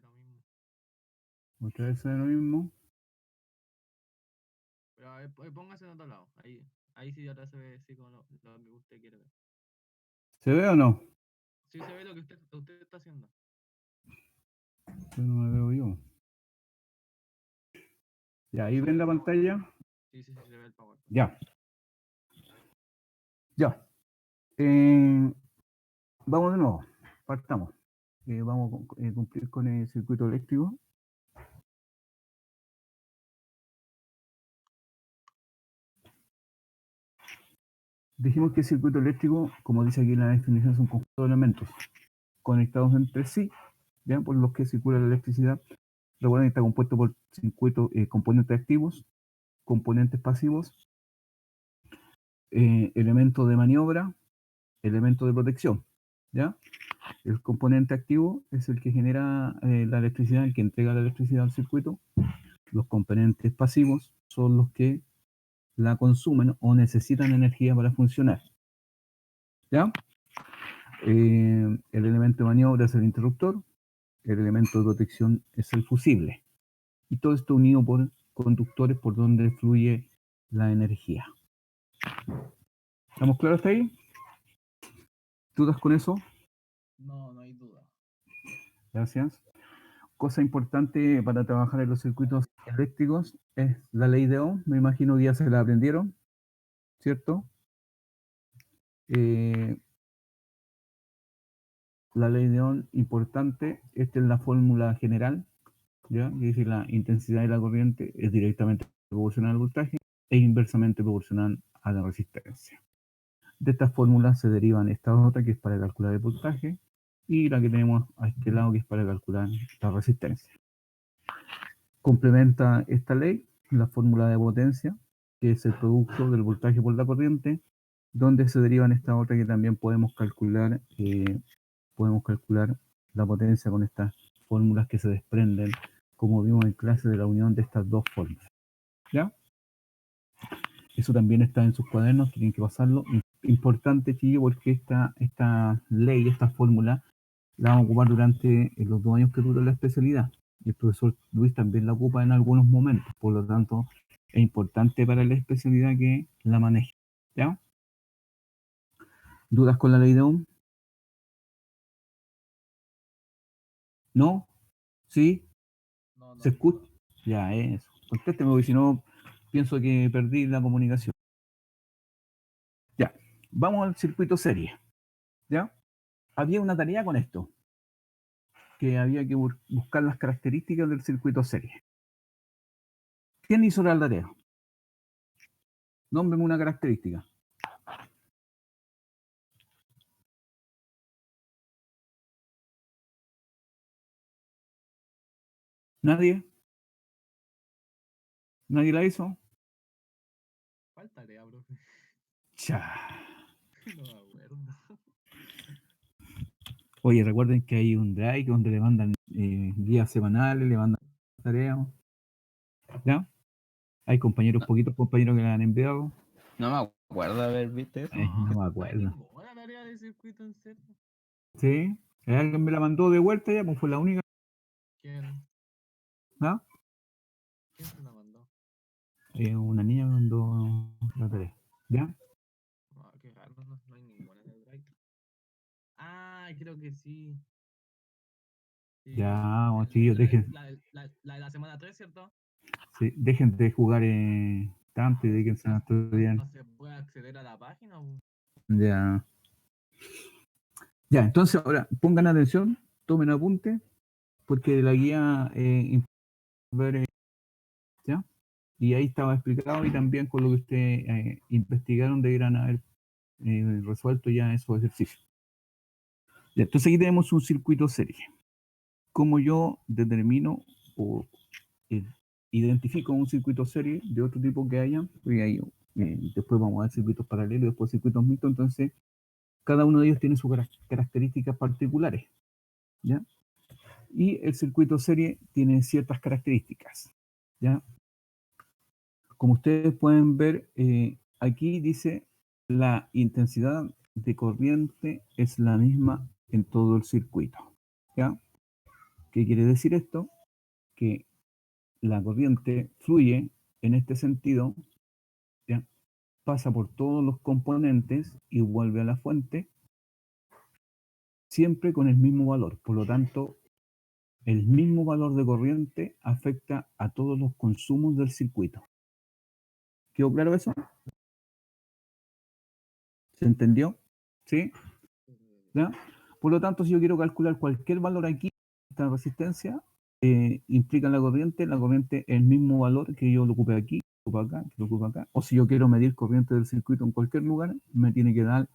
lo mismo. Otra vez se ve lo mismo. Pero a ver, póngase en otro lado. Ahí sí ahora se ve así como lo que usted quiere ver. ¿Se ve o no? Sí se ve lo que usted está haciendo. Yo no me veo yo. Ya, ahí Se ve ven el la PowerPoint. pantalla. Sí, se ve el PowerPoint. Ya, ya. Vamos de nuevo. Partamos. Vamos a cumplir con el circuito eléctrico. Dijimos que el circuito eléctrico, como dice aquí en la definición, es un conjunto de elementos conectados entre sí, ¿ya? Por los que circula la electricidad. Recuerden que está compuesto por circuitos, componentes activos, componentes pasivos, elementos de maniobra, elementos de protección, ¿ya? El componente activo es el que genera la electricidad, el que entrega la electricidad al circuito. Los componentes pasivos son los que la consumen o necesitan energía para funcionar, ¿ya? El elemento de maniobra es el interruptor, el elemento de protección es el fusible. Y todo esto unido por conductores por donde fluye la energía. ¿Estamos claros hasta ahí? ¿Dudas con eso? No hay duda. Gracias. Cosa importante para trabajar en los circuitos eléctricos es la ley de Ohm. Me imagino que ya se la aprendieron, ¿cierto? La ley de Ohm, importante, esta es la fórmula general, ¿ya? Que dice la intensidad de la corriente es directamente proporcional al voltaje e inversamente proporcional a la resistencia. De estas fórmulas se derivan esta otra que es para calcular el voltaje y la que tenemos a este lado que es para calcular la resistencia. Complementa esta ley la fórmula de potencia, que es el producto del voltaje por la corriente, donde se derivan esta otra que también podemos calcular la potencia con estas fórmulas que se desprenden, como vimos en clase, de la unión de estas dos fórmulas. ¿Ya? Eso también está en sus cuadernos, tienen que pasarlo. Importante, chiquillo, porque esta ley, esta fórmula, la vamos a ocupar durante los 2 años que dura la especialidad. Y el profesor Luis también la ocupa en algunos momentos, por lo tanto, es importante para la especialidad que la maneje. ¿Ya? ¿Dudas con la ley de Ohm? ¿No? ¿Sí? No ¿Se hay escucha? duda. Ya, eso. Contésteme, porque si no, pienso que perdí la comunicación. Ya, vamos al circuito serie. ¿Ya? Había una tarea con esto, que había que buscar las características del circuito serie. ¿Quién hizo la tarea? Nómbreme una característica. ¿Nadie? ¿Nadie la hizo? ¿Cuál tarea, profe? Cha. No me acuerdo. Oye, recuerden que hay un drive donde le mandan guías semanales, le mandan tareas. ¿Ya? Hay compañeros, No, poquitos compañeros que la han enviado. no me acuerdo haber visto eso. No me No hay acuerdo. ninguna tarea de circuito en serio. ¿Sí? Alguien me la mandó de vuelta ya, pues fue la única. ¿Quién? ¿No? ¿Quién se la mandó? Una niña me mandó la tarea. ¿Ya? No, qué raro, no hay ninguna de Drive. Ah, creo que sí. Ya, Sí. chiquillos, La de la semana 3, ¿cierto? sí, dejen de jugar tanto y No, déjense a estudiar. no se puede acceder a la página. Ya. Ya, entonces ahora pongan atención, tomen apunte, porque la guía ¿ya? Y ahí estaba explicado y también con lo que ustedes investigaron deberán haber resuelto ya esos ejercicios. Ya, entonces aquí tenemos un circuito serie. Como yo determino o eh, identifico un circuito serie de otro tipo que haya, porque ahí, después vamos a ver circuitos paralelos, después circuitos mixtos, entonces cada uno de ellos tiene sus características particulares, ¿ya? Y el circuito serie tiene ciertas características, ¿ya? Como ustedes pueden ver, aquí dice la intensidad de corriente es la misma en todo el circuito, ¿ya? Ok, ¿Qué quiere decir esto? Que la corriente fluye en este sentido, ¿ya? Pasa por todos los componentes y vuelve a la fuente, siempre con el mismo valor. Por lo tanto, el mismo valor de corriente afecta a todos los consumos del circuito. ¿Quedó claro eso? ¿Se entendió? ¿Sí? ¿Ya? Por lo tanto, si yo quiero calcular cualquier valor aquí, esta resistencia, implica la corriente el mismo valor que yo lo ocupe aquí, lo ocupe acá, lo ocupe acá. O si yo quiero medir corriente del circuito en cualquier lugar, me tiene que dar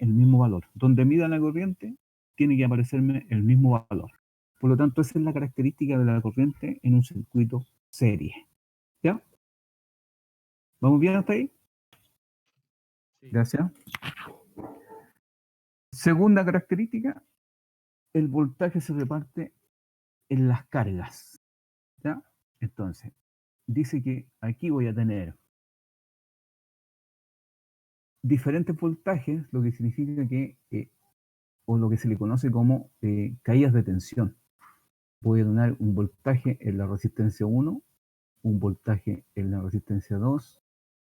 el mismo valor. Donde mida la corriente, tiene que aparecerme el mismo valor. Por lo tanto, esa es la característica de la corriente en un circuito serie. ¿Ya? ¿Vamos bien hasta ahí? Sí. Gracias. Segunda característica, el voltaje se reparte en las cargas. ¿Ya? Entonces, dice que aquí voy a tener diferentes voltajes, lo que significa que, o lo que se le conoce como caídas de tensión. Voy a tener un voltaje en la resistencia 1, un voltaje en la resistencia 2,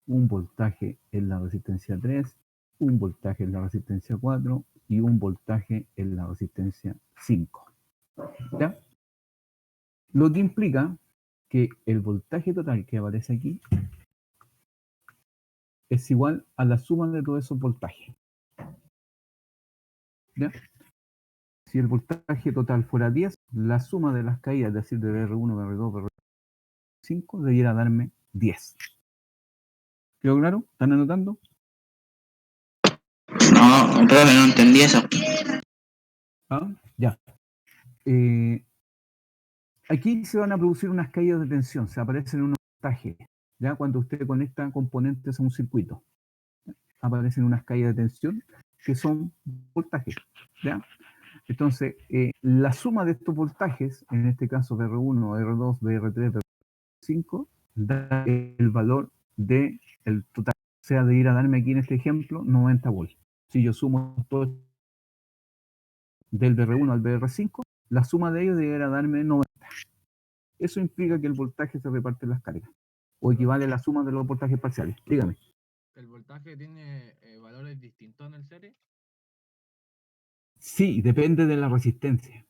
un voltaje en la resistencia 3, un voltaje en la resistencia 4 y un voltaje en la resistencia 5. ¿Ya? Lo que implica que el voltaje total que aparece aquí es igual a la suma de todos esos voltajes. ¿Ya? Si el voltaje total fuera 10, la suma de las caídas, es decir, de VR1, VR2, VR5, debiera darme 10. ¿Quedó claro? ¿Están anotando? No, profe, no entendí eso. ¿Ah? Ya. Aquí se van a producir unas caídas de tensión, se aparecen unos voltajes. ¿Ya? Cuando usted conecta componentes a un circuito, aparecen unas caídas de tensión que son voltajes. ¿Ya? Entonces, la suma de estos voltajes, en este caso VR1, VR2, VR3, VR5, da el valor del total. O sea, de ir a darme aquí en este ejemplo 90 volts. Si yo sumo todo del VR1 al VR5, la suma de ellos debería darme 90. Eso implica que el voltaje se reparte en las cargas, o equivale a la suma de los voltajes parciales. Dígame. ¿El voltaje tiene valores distintos en el serie? Sí, depende de la resistencia.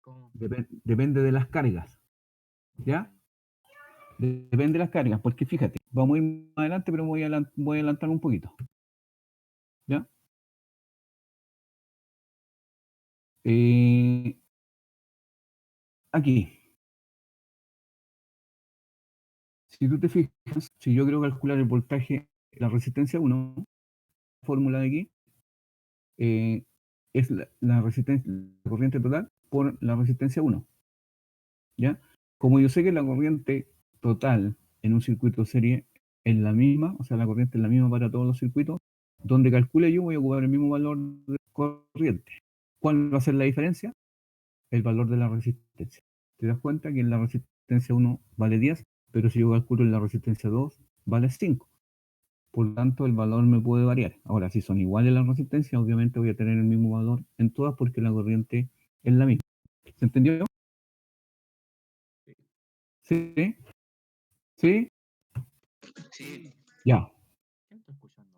¿Cómo? Depende de las cargas. ¿Ya? Depende de las cargas, porque fíjate, vamos a ir más adelante, pero voy a adelantar un poquito. ¿Ya? Aquí. Si tú te fijas, si yo quiero calcular el voltaje, la resistencia 1, la fórmula de aquí, es la resistencia, la corriente total por la resistencia 1. ¿Ya? Como yo sé que la corriente total en un circuito serie es la misma, o sea, la corriente es la misma para todos los circuitos, donde calcule yo voy a ocupar el mismo valor de corriente. ¿Cuál va a ser la diferencia? El valor de la resistencia. ¿Te das cuenta que en la resistencia 1 vale 10, pero si yo calculo en la resistencia 2 vale 5? Por lo tanto, el valor me puede variar. Ahora, si son iguales las resistencias, obviamente voy a tener el mismo valor en todas porque la corriente es la misma. ¿Se entendió? ¿Sí? ¿Sí? Sí. Ya. ¿Quién está escuchando?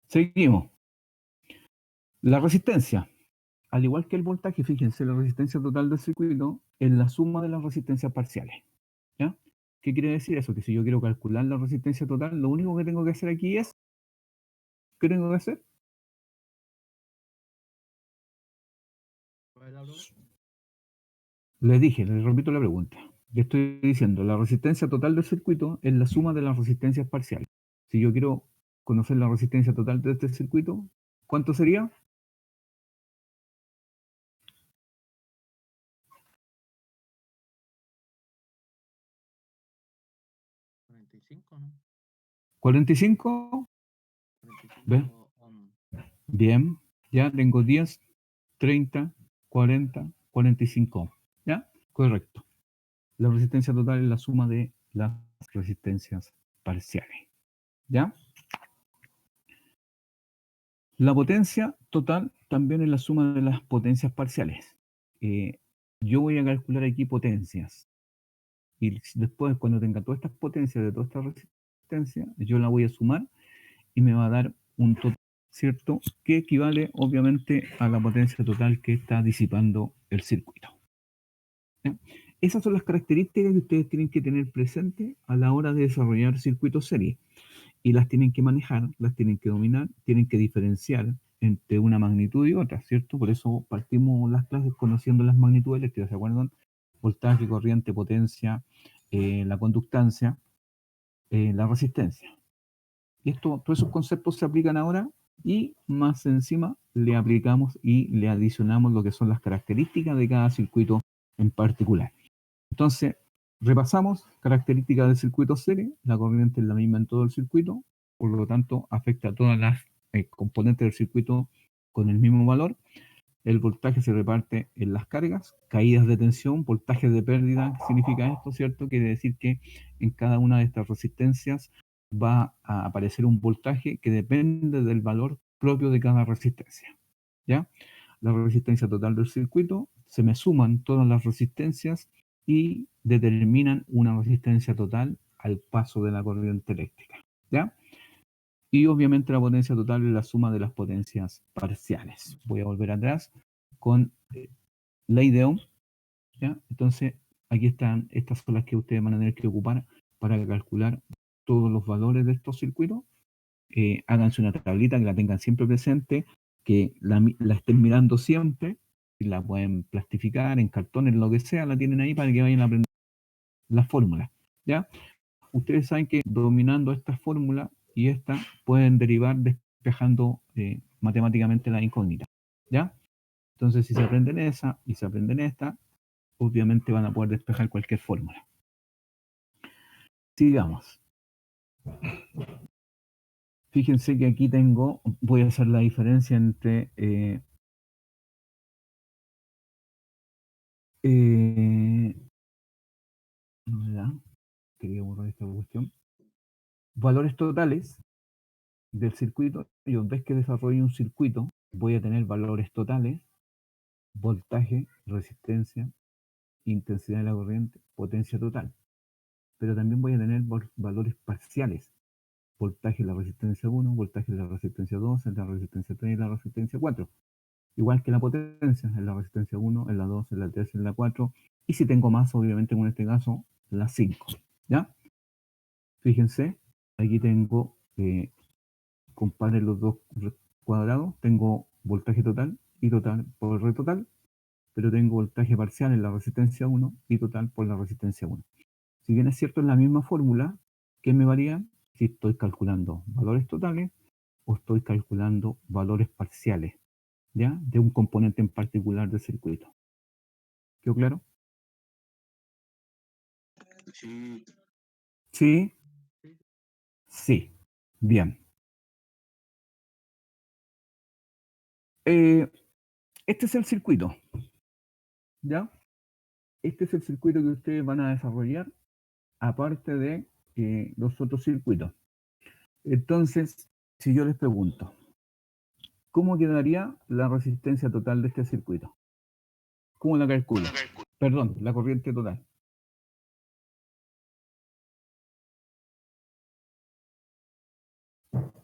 Seguimos. La resistencia. Al igual que el voltaje, fíjense, la resistencia total del circuito es la suma de las resistencias parciales. ¿Ya? ¿Qué quiere decir eso? Que si yo quiero calcular la resistencia total, lo único que tengo que hacer aquí es... ¿Qué tengo que hacer? ¿Cuál es la pregunta? Les dije, les repito la pregunta. Le estoy diciendo, la resistencia total del circuito es la suma de las resistencias parciales. Si yo quiero conocer la resistencia total de este circuito, ¿cuánto sería? ¿45, no? 45. 45 ¿Ves? ohm. Bien. Ya tengo 10, 30, 40, 45. ¿Ya? Correcto. La resistencia total es la suma de las resistencias parciales. ¿Ya? La potencia total también es la suma de las potencias parciales. yo voy a calcular aquí potencias. Y después, cuando tenga todas estas potencias de toda esta resistencia, yo la voy a sumar y me va a dar un total, ¿cierto? Que equivale obviamente a la potencia total que está disipando el circuito. ¿Ya? Esas son las características que ustedes tienen que tener presente a la hora de desarrollar circuitos serie. Y las tienen que manejar, las tienen que dominar, tienen que diferenciar entre una magnitud y otra, ¿cierto? Por eso partimos las clases conociendo las magnitudes eléctricas, ¿se acuerdan? Voltaje, corriente, potencia, la conductancia, la resistencia. Y todos esos conceptos se aplican ahora y más encima le aplicamos y le adicionamos lo que son las características de cada circuito en particular. Entonces, repasamos características del circuito serie, la corriente es la misma en todo el circuito, por lo tanto afecta a todas las componentes del circuito con el mismo valor. El voltaje se reparte en las cargas, caídas de tensión, voltaje de pérdida. ¿Qué significa esto, cierto? Quiere decir que en cada una de estas resistencias va a aparecer un voltaje que depende del valor propio de cada resistencia. ¿Ya? La resistencia total del circuito, se me suman todas las resistencias y determinan una resistencia total al paso de la corriente eléctrica. ¿Ya? Y obviamente la potencia total es la suma de las potencias parciales. Voy a volver atrás con ley de Ohm. ¿Ya? Entonces, aquí están, estas son las que ustedes van a tener que ocupar para calcular todos los valores de estos circuitos. Háganse una tablita que la tengan siempre presente, que la estén mirando siempre, y la pueden plastificar en cartones, lo que sea, la tienen ahí para que vayan a aprender las fórmulas. ¿Ya? Ustedes saben que dominando esta fórmula y esta pueden derivar despejando matemáticamente la incógnita. ¿Ya? Entonces, si se aprenden esa y se aprenden esta, obviamente van a poder despejar cualquier fórmula. Sigamos. Fíjense que aquí voy a hacer la diferencia entre ¿verdad? Quería borrar esta cuestión. Valores totales del circuito. Yo, vez que desarrollo un circuito, voy a tener valores totales, voltaje, resistencia, intensidad de la corriente, potencia total. Pero también voy a tener valores parciales. Voltaje en la resistencia 1, voltaje en la resistencia 2, en la resistencia 3 y en la resistencia 4. Igual que la potencia, en la resistencia 1, en la 2, en la 3, en la 4. Y si tengo más, obviamente, en este caso, la 5. ¿Ya? Fíjense, aquí tengo, comparen los dos cuadrados, tengo voltaje total y total por R total, pero tengo voltaje parcial en la resistencia 1 y total por la resistencia 1. Si bien es cierto, es la misma fórmula, ¿qué me varía? Si estoy calculando valores totales o estoy calculando valores parciales, ¿ya? De un componente en particular del circuito. ¿Quedó claro? Sí. ¿Sí? Sí. Bien. Este es el circuito, ¿ya? Este es el circuito que ustedes van a desarrollar, aparte de los otros circuitos. Entonces, si yo les pregunto, ¿cómo quedaría la resistencia total de este circuito? ¿Cómo la calculo? Perdón, la corriente total.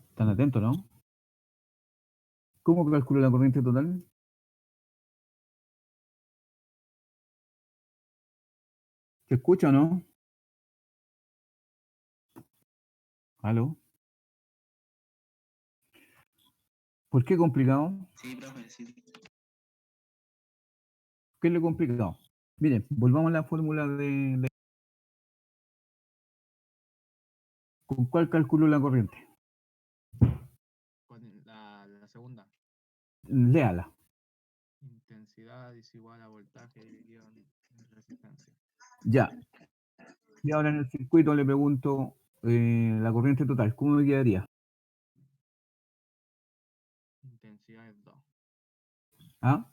¿Están atentos, no? ¿Cómo calculo la corriente total? ¿Se escucha o no? ¿Aló? ¿Por qué complicado? Sí, profe, sí. ¿Qué es lo complicado? Miren, volvamos a la fórmula de... ¿Con cuál calculo la corriente? Con la segunda. Léala. Intensidad es igual a voltaje dividido en resistencia. Ya. Y ahora en el circuito le pregunto la corriente total, ¿cómo me quedaría? Intensidad es 2. ¿Ah?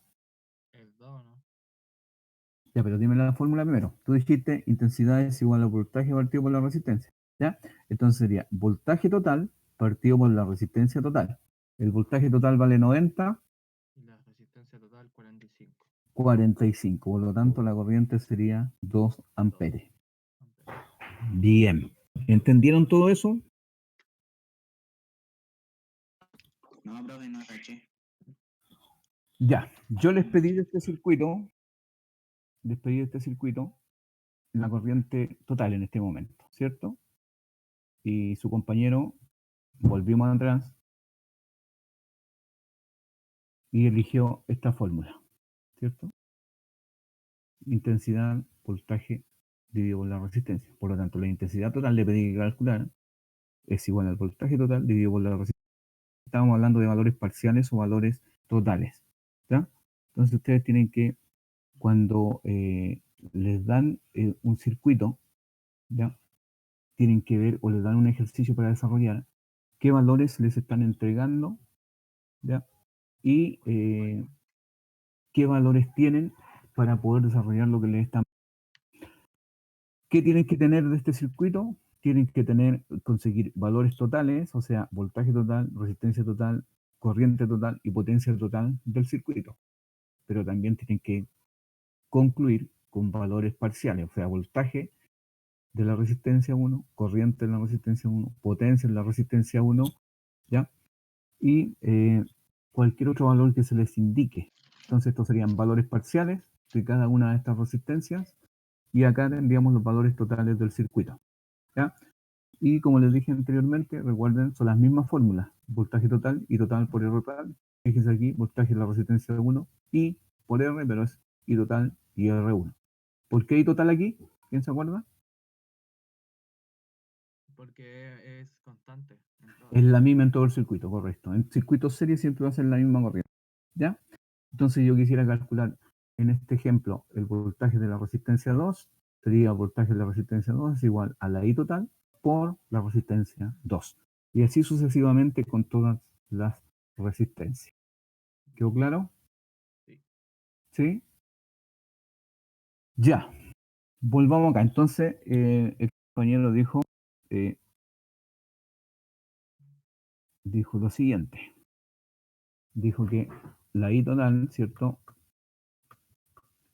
Es 2, ¿no? Ya, pero dime la fórmula primero. Tú dijiste intensidad es igual a voltaje partido por la resistencia. ¿Ya? Entonces sería voltaje total partido por la resistencia total. El voltaje total vale 90. Y la resistencia total 45. 45. Por lo tanto, la corriente sería 2 amperes. Bien. ¿Entendieron todo eso? No, profe, no caché. Ya. Yo les pedí de este circuito, la corriente total en este momento, ¿cierto? Y su compañero, volvimos atrás y eligió esta fórmula, ¿cierto? Intensidad, voltaje dividido por la resistencia. Por lo tanto, la intensidad total le pedí que calcular es igual al voltaje total dividido por la resistencia. Estamos hablando de valores parciales o valores totales, ¿ya? Entonces ustedes tienen que, cuando les dan un circuito, ¿ya? Tienen que ver o les dan un ejercicio para desarrollar qué valores les están entregando, ¿ya? Y qué valores tienen para poder desarrollar lo que les están. ¿Qué tienen que tener de este circuito? Tienen que conseguir valores totales, o sea, voltaje total, resistencia total, corriente total y potencia total del circuito. Pero también tienen que concluir con valores parciales, o sea, voltaje de la resistencia 1, corriente en la resistencia 1, potencia en la resistencia 1, ¿ya? Y cualquier otro valor que se les indique. Entonces, estos serían valores parciales de cada una de estas resistencias, y acá tendríamos los valores totales del circuito, ¿ya? Y como les dije anteriormente, recuerden, son las mismas fórmulas, voltaje total y total por R total. Fíjense aquí, voltaje en la resistencia 1, I por R, pero es I total y R1. ¿Por qué I total aquí? ¿Quién se acuerda? Porque es constante. Es la misma en todo el circuito, correcto. En circuitos serie siempre va a ser la misma corriente, ¿ya? Entonces yo quisiera calcular en este ejemplo el voltaje de la resistencia 2, sería el voltaje de la resistencia 2 es igual a la I total por la resistencia 2. Y así sucesivamente con todas las resistencias. ¿Quedó claro? Sí. ¿Sí? Ya. Volvamos acá. Entonces, el compañero eh, dijo lo siguiente. Dijo que la I total, ¿cierto?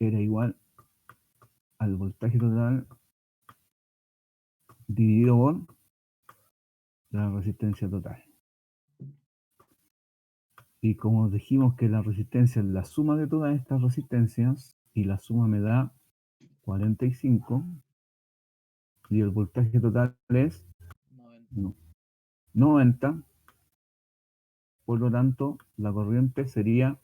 Era igual al voltaje total dividido por la resistencia total. Y como dijimos que la resistencia es la suma de todas estas resistencias, y la suma me da 45, y el voltaje total es 90, por lo tanto, la corriente sería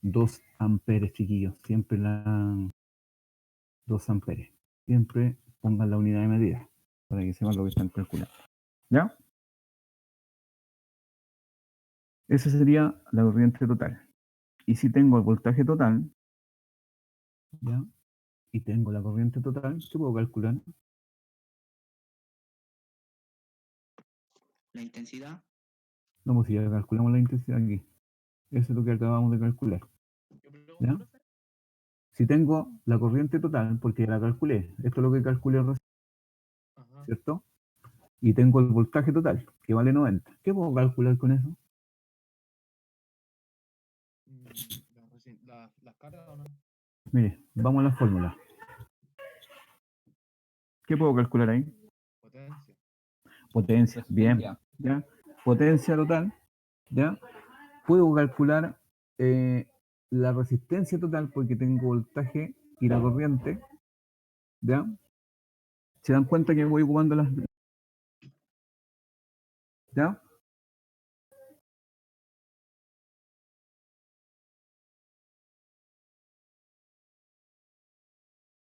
2 amperes, chiquillos. Siempre 2 amperes. Siempre pongan la unidad de medida para que sepan lo que están calculando. ¿Ya? Esa sería la corriente total. Y si tengo el voltaje total, ¿ya? Y tengo la corriente total, ¿qué puedo calcular? La intensidad. No, pues si ya calculamos la intensidad aquí. Eso es lo que acabamos de calcular. Yo pregunto, ¿Ya? profe. Si tengo la corriente total, porque ya la calculé, esto es lo que calculé recién, Ajá. ¿cierto? Y tengo el voltaje total, que vale 90. ¿Qué puedo calcular con eso? ¿Las cargas o no? Mire, vamos a la fórmula. ¿Qué puedo calcular ahí? Potencia. Potencia, bien. ¿Ya? Potencia total, ¿ya? Puedo calcular la resistencia total porque tengo voltaje y la corriente, ¿ya? ¿Se dan cuenta que voy ocupando las... ¿Ya?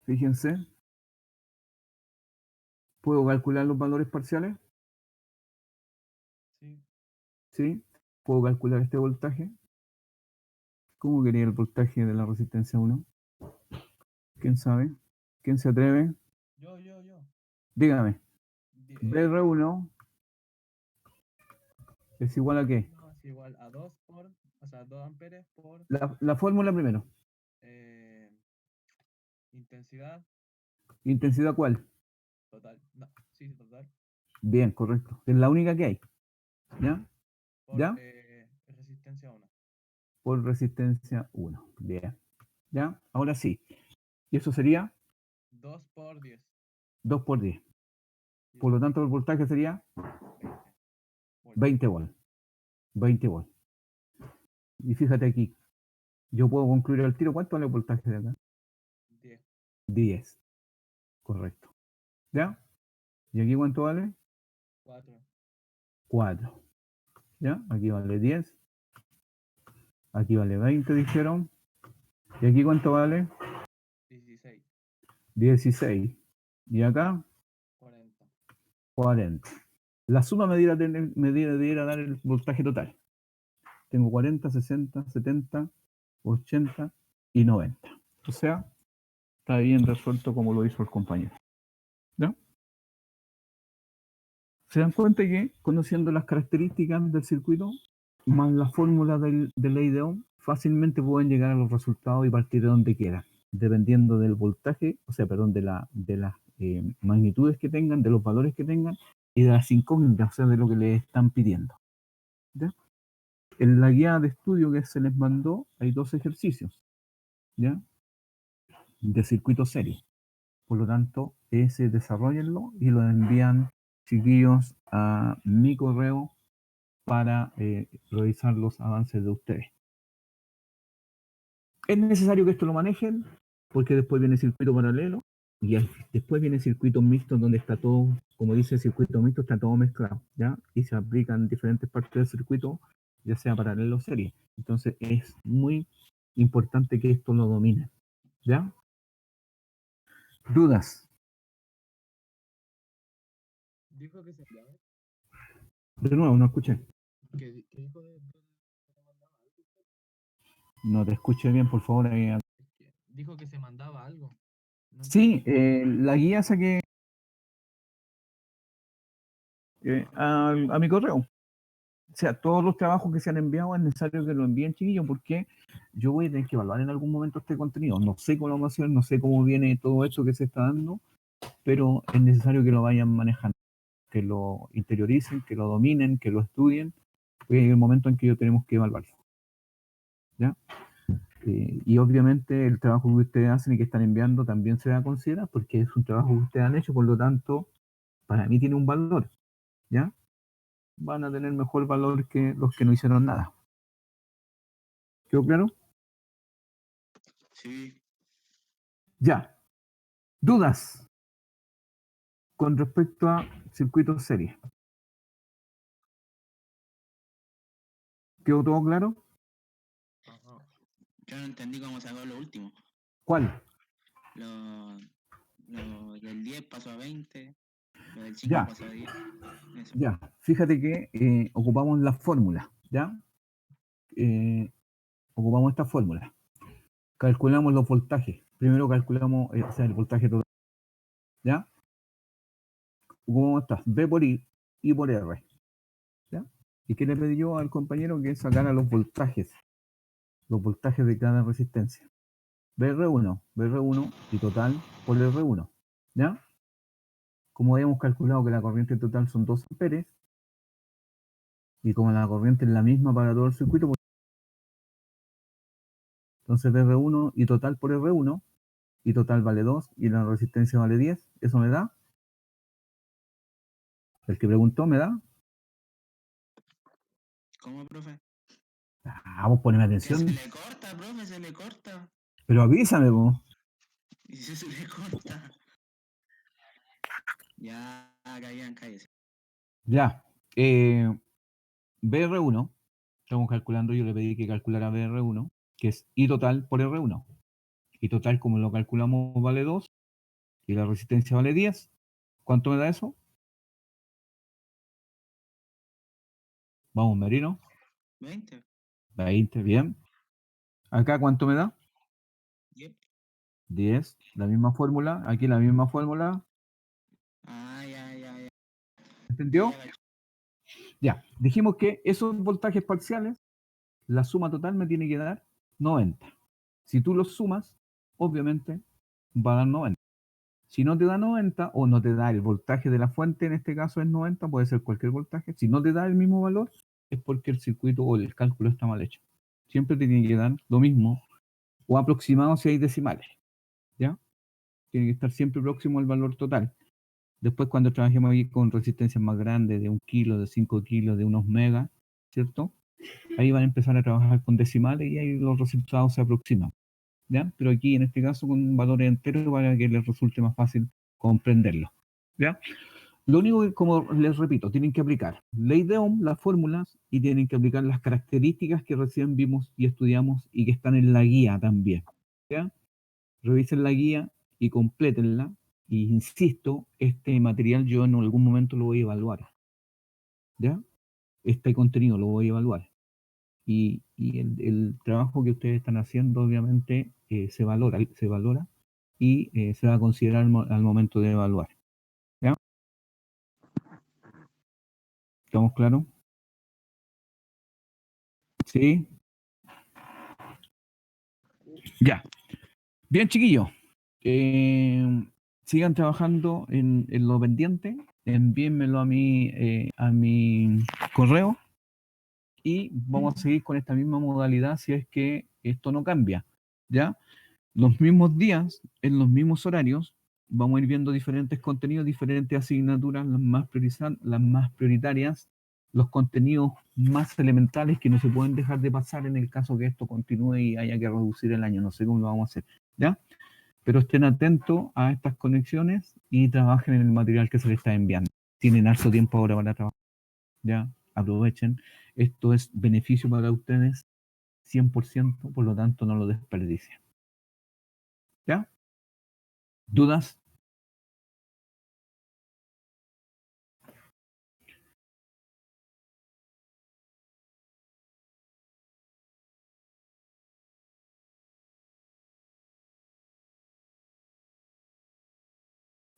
Fíjense. ¿Puedo calcular los valores parciales? Sí. ¿Sí? ¿Puedo calcular este voltaje? ¿Cómo quería el voltaje de la resistencia 1? ¿Quién sabe? ¿Quién se atreve? Yo. Dígame. Di- eh, BR1 es igual a qué? no, es igual a 2 por, o sea, 2 amperes por La fórmula primero. eh, intensidad ¿Intensidad cuál? total. No, sí, total. Bien, correcto. Es la única que hay. ¿Ya? Por ¿Ya? resistencia 1. por resistencia 1. Bien. ¿Ya? Ahora sí. Y eso sería 2 por 10. 2 por 10. Por lo tanto, el voltaje sería 20 volts. 20 volts. Y fíjate aquí, yo puedo concluir al tiro. ¿Cuánto vale el voltaje de acá? 10. 10. Correcto. ¿Ya? ¿Y aquí cuánto vale? 4. 4. ¿Ya? Aquí vale 10. Aquí vale 20, dijeron. ¿Y aquí cuánto vale? 16. 16. ¿Y acá? 40. 40. La suma me debiera dar el voltaje total. Tengo 40, 60, 70, 80 y 90. O sea, está bien resuelto como lo hizo el compañero. ¿Ya? ¿Se dan cuenta que conociendo las características del circuito, más la fórmula de ley de Ohm, fácilmente pueden llegar a los resultados y partir de donde quieran, dependiendo del voltaje, o sea, perdón, de las magnitudes que tengan, de los valores que tengan y de las incógnitas, o sea, de lo que les están pidiendo. ¿Ya? En la guía de estudio que se les mandó hay 2 ejercicios, ¿ya? De circuito serie. Por lo tanto, ese desarrollenlo y lo envían, chiquillos, a mi correo para revisar los avances de ustedes. Es necesario que esto lo manejen porque después viene circuito paralelo y después viene circuito mixto donde está todo, como dice circuito mixto, está todo mezclado, ¿ya? Y se aplican diferentes partes del circuito, ya sea paralelo o serie. Entonces es muy importante que esto lo dominen, ¿ya? ¿Dudas? Dijo que se enviaba. De nuevo, no escuché. ¿Qué dijo de que se mandaba algo? No te escuché bien, por favor. Es que dijo que se mandaba algo. No Sí, entendí. la guía saqué a mi correo. O sea, todos los trabajos que se han enviado es necesario que lo envíen, chiquillos, porque yo voy a tener que evaluar en algún momento este contenido. No sé cómo lo vamos a hacer, no sé cómo viene todo esto que se está dando, pero es necesario que lo vayan manejando, que lo interioricen, que lo dominen, que lo estudien, porque hay un momento en que yo tenemos que evaluarlo. ¿Ya? Y obviamente el trabajo que ustedes hacen y que están enviando también se va a considerar, porque es un trabajo que ustedes han hecho, por lo tanto, para mí tiene un valor. ¿Ya? Van a tener mejor valor que los que no hicieron nada. ¿Quedó claro? Sí. Ya. ¿Dudas con respecto a circuitos serie? ¿Quedó todo claro? Ajá. Yo no entendí cómo sacó lo último. ¿Cuál? Lo del 10 pasó a 20, lo del 5 Ya, pasó a 10. Eso. ya. Fíjate que ocupamos la fórmula, ¿ya? Ocupamos esta fórmula. Calculamos los voltajes. Primero calculamos, o sea, el voltaje total, ¿ya? Ocupamos estas, B por I por R, ¿ya? ¿Y qué le pedí yo al compañero? Que sacara los voltajes de cada resistencia. BR1 y total por R1, ¿ya? Como habíamos calculado que la corriente total son 2 amperes, y como la corriente es la misma para todo el circuito, pues, entonces R1 y total por R1, y total vale 2, y la resistencia vale 10, eso me da. El que preguntó me da. ¿Cómo, profe? Vamos, poneme Que se atención. le corta, profe, se le corta. Pero avísame, po. Y si se le corta. Ya, callan, cállese. Ya. BR1, estamos calculando, yo le pedí que calculara BR1, que es I total por R1. Y total, como lo calculamos, vale 2, y la resistencia vale 10. ¿Cuánto me da eso? Vamos, Merino. 20. 20, bien. Acá, ¿cuánto me da? 10. 10. La misma fórmula. Aquí la misma fórmula. Ah, ya, ya, ya. Sí, ¿Entendió? ya caché. Ya. Dijimos que esos voltajes parciales, la suma total me tiene que dar 90. Si tú los sumas, obviamente va a dar 90. Si no te da 90 o no te da el voltaje de la fuente, en este caso es 90, puede ser cualquier voltaje. Si no te da el mismo valor, es porque el circuito o el cálculo está mal hecho. siempre te tiene que dar lo mismo, o aproximado si hay decimales, ¿ya? Tiene que estar siempre próximo al valor total. Después cuando trabajemos ahí con resistencias más grandes, de 1 kilo, de 5 kilos, de unos megas, ¿cierto? Ahí van a empezar a trabajar con decimales y ahí los resultados se aproximan, ¿ya? Pero aquí en este caso con valores enteros para que les resulte más fácil comprenderlo, ¿ya? Lo único que, como les repito, tienen que aplicar ley de Ohm, las fórmulas, y tienen que aplicar las características que recién vimos y estudiamos y que están en la guía también, ¿ya? Revisen la guía y complétenla. Y insisto, este material yo en algún momento lo voy a evaluar, ¿ya? Este contenido lo voy a evaluar. Y el trabajo que ustedes están haciendo, obviamente, se valora y se va a considerar al momento de evaluar. ¿Ya? ¿Estamos claros? ¿Sí? Ya. Bien, chiquillos. Sigan trabajando en lo pendiente. Envíenmelo a mi correo. Y vamos a seguir con esta misma modalidad si es que esto no cambia. ¿Ya? Los mismos días, en los mismos horarios, vamos a ir viendo diferentes contenidos, diferentes asignaturas, las más prioritarias, los contenidos más elementales que no se pueden dejar de pasar en el caso que esto continúe y haya que reducir el año. No sé cómo lo vamos a hacer, ¿ya? Pero estén atentos a estas conexiones y trabajen en el material que se les está enviando. Tienen harto tiempo ahora para trabajar, ¿ya? Aprovechen. Esto es beneficio para ustedes 100%, por lo tanto no lo desperdicien. ¿Ya? ¿Dudas?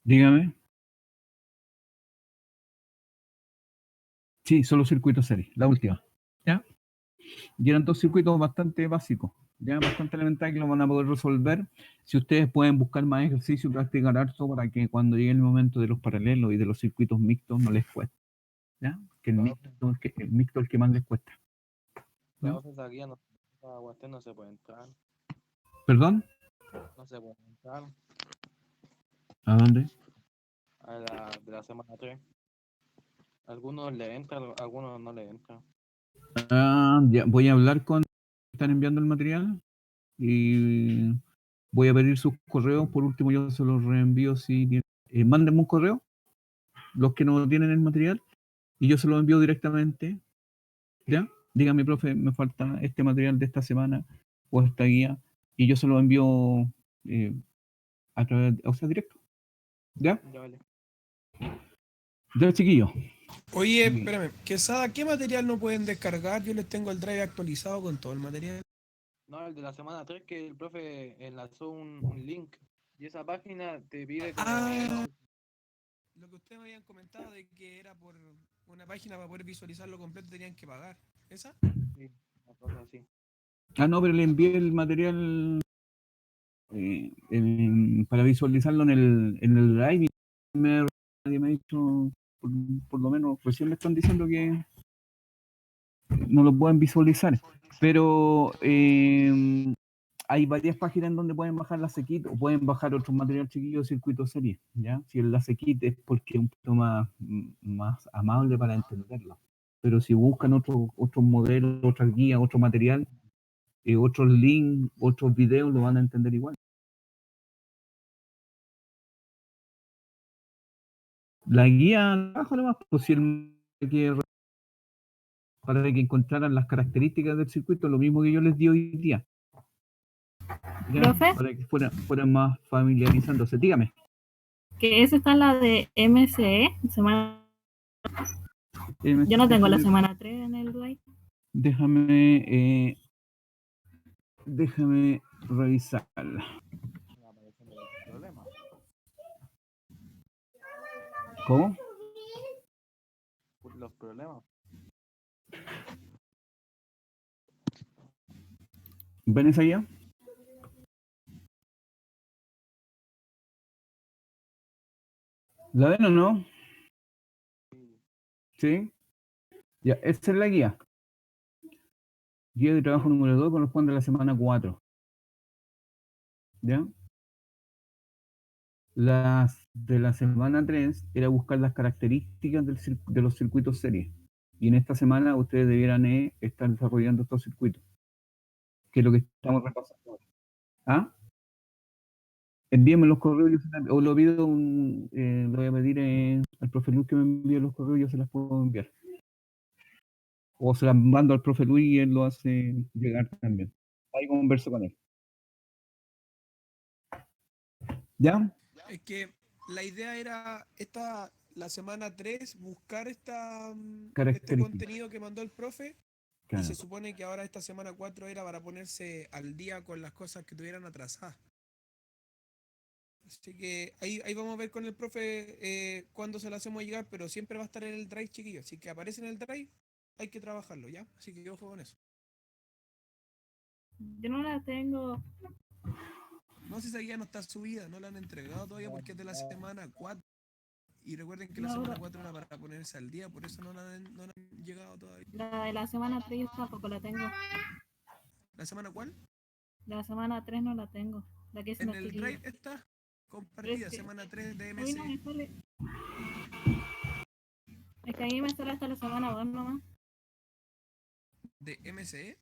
Dígame. Sí, solo circuito serie, la última. ¿Ya? Y eran 2 circuitos bastante básicos, ya bastante elementales que lo van a poder resolver. Si ustedes pueden buscar más ejercicio y practicar harto para que cuando llegue el momento de los paralelos y de los circuitos mixtos no les cueste. ¿Ya? Que el mixto, el mixto es el que más les cuesta. ¿Ya? Esa guía no, esa cuestión no se puede entrar. ¿Perdón? No se puede entrar ¿A dónde? a la de la semana 3. Algunos le entran, algunos no le entran. Ah, ya, voy a hablar con están enviando el material y voy a pedir sus correos. Por último, yo se los reenvío si tienen. Mándenme un correo, los que no tienen el material, y yo se lo envío directamente. ¿Ya? Dígame, profe, me falta este material de esta semana o esta guía, y yo se lo envío a través, o sea, directo. ¿Ya? Ya vale. Ya, chiquillo. Oye, espérame, Quesada, ¿qué material no pueden descargar? Yo les tengo el drive actualizado con todo el material. No, el de la semana 3 que el profe enlazó un link. Y esa página te pide como... Ah, lo que ustedes me habían comentado de que era por una página para poder visualizarlo completo tenían que pagar. ¿Esa? Sí, una cosa así. Ah, no, pero le envié el material para visualizarlo en el drive. Y nadie me ha dicho, por lo menos, recién me están diciendo que no lo pueden visualizar. Pero hay varias páginas en donde pueden bajar la Sequit o pueden bajar otro material chiquillo de circuito serie, ¿ya? Si el la Sequit es porque es un poquito más amable para entenderlo. Pero si buscan otros modelos, otras guías, otro material, otros links, otros videos, lo van a entender igual. La guía abajo nomás, pues si para que encontraran las características del circuito, lo mismo que yo les di hoy día. ¿Ya? ¿Profe? Para que fueran más familiarizándose. Dígame. Que esa está la de MCE, semana. Yo no tengo la semana 3 en el drive. Déjame revisarla. Me aparecen los problemas. ¿Cómo? Los problemas. ¿Ven esa guía? ¿La ven o no? ¿Sí? Ya, esa es la guía. Guía de trabajo número 2 corresponde a la semana 4. ¿Ya? Las de la semana 3 era buscar las características de los circuitos serie. Y en esta semana ustedes debieran estar desarrollando estos circuitos, que es lo que estamos repasando ahora. ¿Ah? Envíenme los correos, o lo pido, lo voy a pedir al profe Luis que me envíe los correos, yo se las puedo enviar. O se las mando al profe Luis y él lo hace llegar también. Ahí converso con él. ¿Ya? Es que la idea era la semana 3 buscar este Características. contenido que mandó el profe. Claro. Y se supone que ahora esta semana 4 era para ponerse al día con las cosas que tuvieran atrasadas. Así que ahí vamos a ver con el profe cuándo se lo hacemos llegar, pero siempre va a estar en el drive, chiquillos. Así que aparece en el drive, hay que trabajarlo, ¿ya? Así que ojo con eso. Yo no la tengo. No sé si esa guía no está subida, no la han entregado todavía porque es de la semana 4. Y recuerden que la No, semana 4 era para ponerse al día, por eso no la han llegado todavía. la de la semana 3 yo tampoco la tengo. ¿La semana cuál? La semana 3 no la tengo. La que es En una el chiquilla. drive está compartida, Es que semana 3 de a mí no MC. me sale. Es que a mí me sale hasta la semana 2 nomás. ¿De MCE?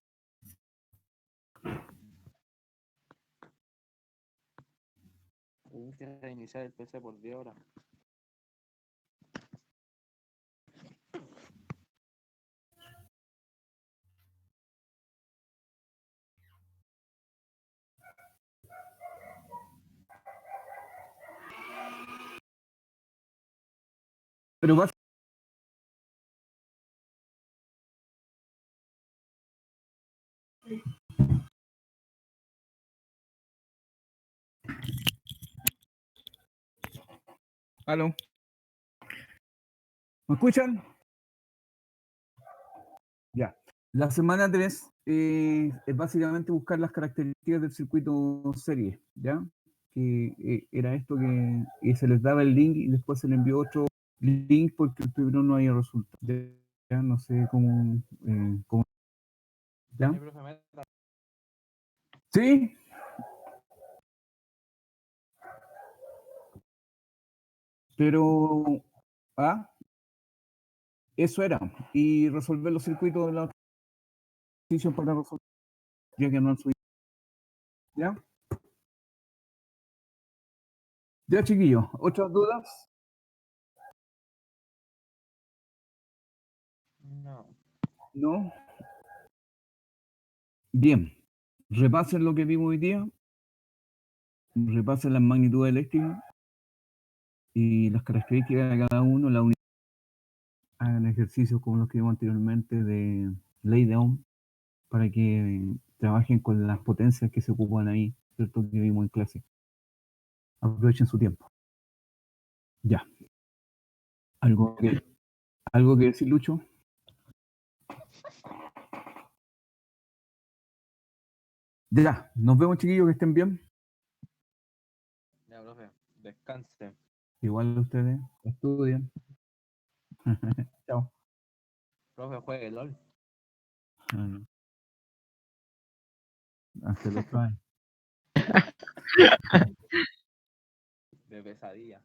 Tienes que reiniciar el PC por 10 horas. Pero vas. ¿Aló? ¿Me escuchan? Ya. La semana 3 es básicamente buscar las características del circuito serie, ¿ya? Que era esto que se les daba el link y después se le envió otro link porque el primero no había resultado. Ya no sé cómo. ¿Ya? Ay, profe, meta. ¿Sí? Pero, eso era. Y resolver los circuitos de la transición para resolver, ya que no han subido. ¿Ya? Ya, chiquillos. ¿Otras dudas? No. ¿No? Bien. Repasen lo que vimos hoy día. Repasen las magnitudes eléctricas y las características de cada uno. La unidad. Hagan ejercicios como los que vimos anteriormente de ley de Ohm para que trabajen con las potencias que se ocupan ahí, ¿cierto? Que vimos en clase. Aprovechen su tiempo. Ya. ¿Algo que decir, Lucho? Ya, nos vemos, chiquillos, que estén bien. Ya, profe, descanse. Igual ustedes, estudien. Chao. Profe, juegue LOL. Hasta los trae. De pesadilla.